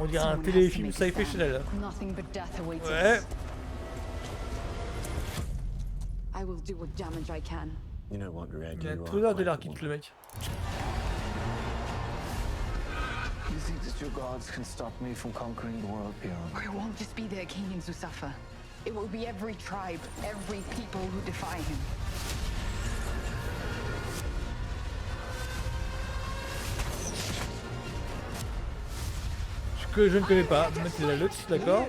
On dirait un Someone has to téléfilm make a sci-fi stand. Chanel. Nothing but death awaits Ouais. us. I will do what damage I can. You know what, Greg? Il a You tout are l'air de quite l'air a quitte woman. le mec. You think that your gods can stop me from conquering the world beyond? It won't just be the Achaeans who suffer. It will be every tribe, every people who defy him. Que je ne connais pas. Mettez la lutte, d'accord. You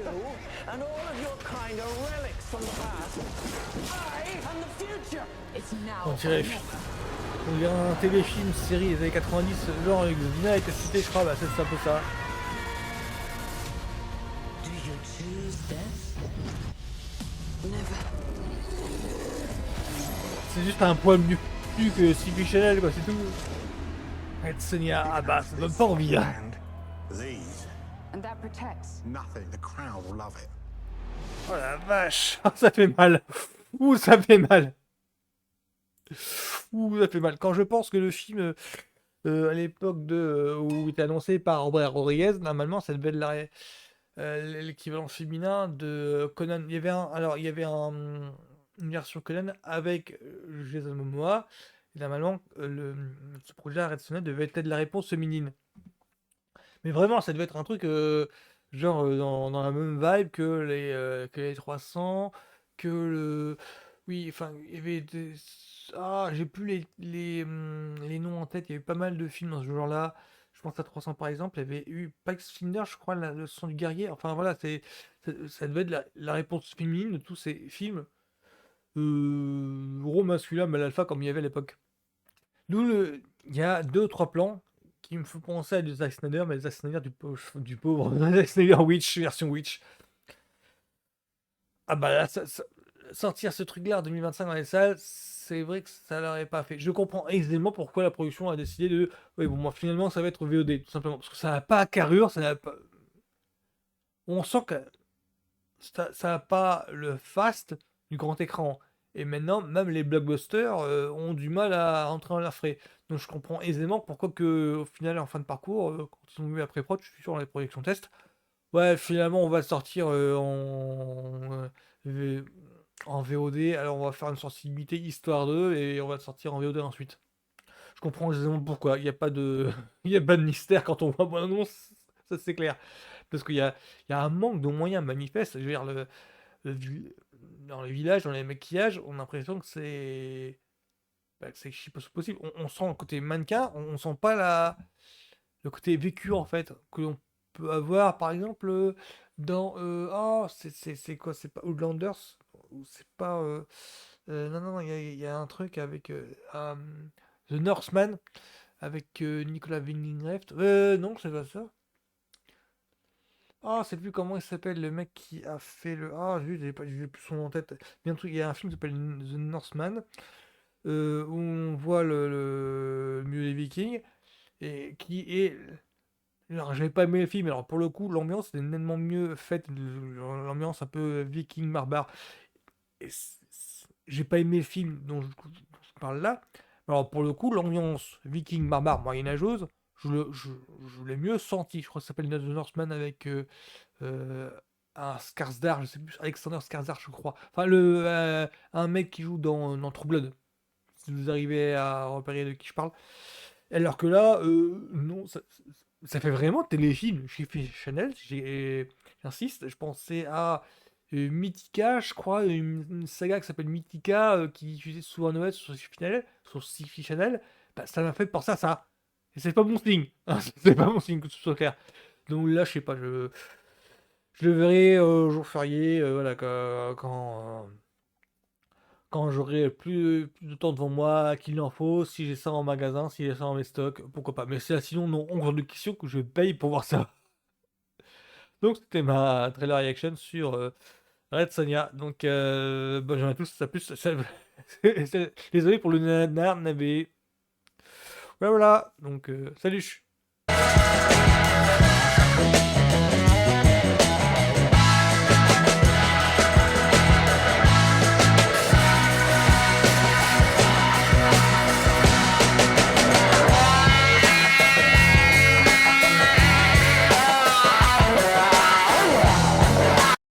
and all of your kind are relics from the past. I am the future. It's now. On or dirait, never. on dirait un téléfilm série des années 90, genre Vina était cité, je crois, bah c'est un peu ça. Do you choose death? Never. C'est juste un poil mieux plus que Sci-Fi Channel, quoi, c'est tout. Red Sonja, ah bah ça donne pas envie, hein. And these, And that protects. nothing. The crowd will love it. Oh la vache, ça fait mal. Ouh, ça fait mal. Ouh, ça fait mal. Quand je pense que le film, à l'époque où il était annoncé par Robert Rodriguez, normalement, ça devait être l'équivalent féminin de Conan. Il y avait une version Conan avec Jason Momoa. Et normalement, ce projet Red Sonja devait être la réponse féminine. Mais vraiment, ça devait être un truc genre dans la même vibe que les 300, que le... Oui, enfin, il y avait des... Ah, j'ai plus les noms en tête, il y avait pas mal de films dans ce genre-là. Je pense à 300 par exemple, il y avait eu Pathfinder, je crois, le son du guerrier. Enfin voilà, ça devait être la réponse féminine de tous ces films gros masculin, mais l'alpha comme il y avait à l'époque. Il y a 2 ou 3 plans qui me font penser à du Zack Snyder, mais Zack Snyder du pauvre Zack Snyder Witch, version Witch. Ah bah là, sortir ce truc-là en 2025 dans les salles, c'est vrai que ça l'aurait pas fait. Je comprends aisément pourquoi la production a décidé de... Oui, bon, moi, finalement, ça va être VOD, tout simplement. Parce que ça n'a pas carrure, ça n'a pas... On sent que ça n'a pas le fast du grand écran. Et maintenant, même les blockbusters ont du mal à rentrer dans leurs frais. Donc je comprends aisément pourquoi que, au final, en fin de parcours, quand ils ont vu après prod, je suis sûr dans les projections test, ouais, finalement, on va le sortir en VOD. Alors on va faire une sensibilité histoire 2 et on va le sortir en VOD ensuite. Je comprends aisément pourquoi. Il n'y a pas de, il y a pas de mystère quand on voit mon annonce, ça c'est clair. Parce qu'il y a un manque de moyens manifeste. Je veux dire, dans les villages, dans les maquillages, on a l'impression que c'est chier possible. On sent le côté mannequin, on sent pas le côté vécu en fait que l'on peut avoir par exemple dans c'est quoi, c'est pas Outlanders ou c'est pas non il y a un truc avec The Northman avec Nicolas Winding Refn, non c'est pas ça. Ah, c'est plus comment il s'appelle le mec qui a fait le. Ah, zut, j'ai plus son nom en tête. Il y a un film qui s'appelle The Northman où on voit le milieu des Vikings et qui est. Alors, j'avais pas aimé le film, alors pour le coup, l'ambiance est nettement mieux faite, l'ambiance un peu viking barbare. Et j'ai pas aimé le film dont je parle là. Alors pour le coup, l'ambiance viking barbare moyenâgeuse, je l'ai mieux senti. Je crois que ça s'appelle The Northman avec un Skarsgård, je sais plus, Alexander Skarsgård, je crois. Enfin, un mec qui joue dans True Blood. Si vous arrivez à repérer de qui je parle. Alors que là, non, ça fait vraiment téléfilm chez Chanel. J'insiste, je pensais à Mythica, je crois, une saga qui s'appelle Mythica qui utilisait souvent Noël sur Sci-Fi Channel. Bah, ça m'a fait penser à ça. Et c'est pas bon signe. Hein, c'est pas bon signe que ce soit clair. Donc là, je sais pas, je le verrai jour férié, voilà, quand j'aurai plus de temps devant moi qu'il en faut, si j'ai ça en magasin, si j'ai ça en mes stocks, pourquoi pas. Mais sinon, non, on de question que je paye pour voir ça. Donc c'était ma trailer reaction sur Red Sonja. Donc bonjour à tous, ça plus. Désolé pour le nanar navé. Voilà, donc salut.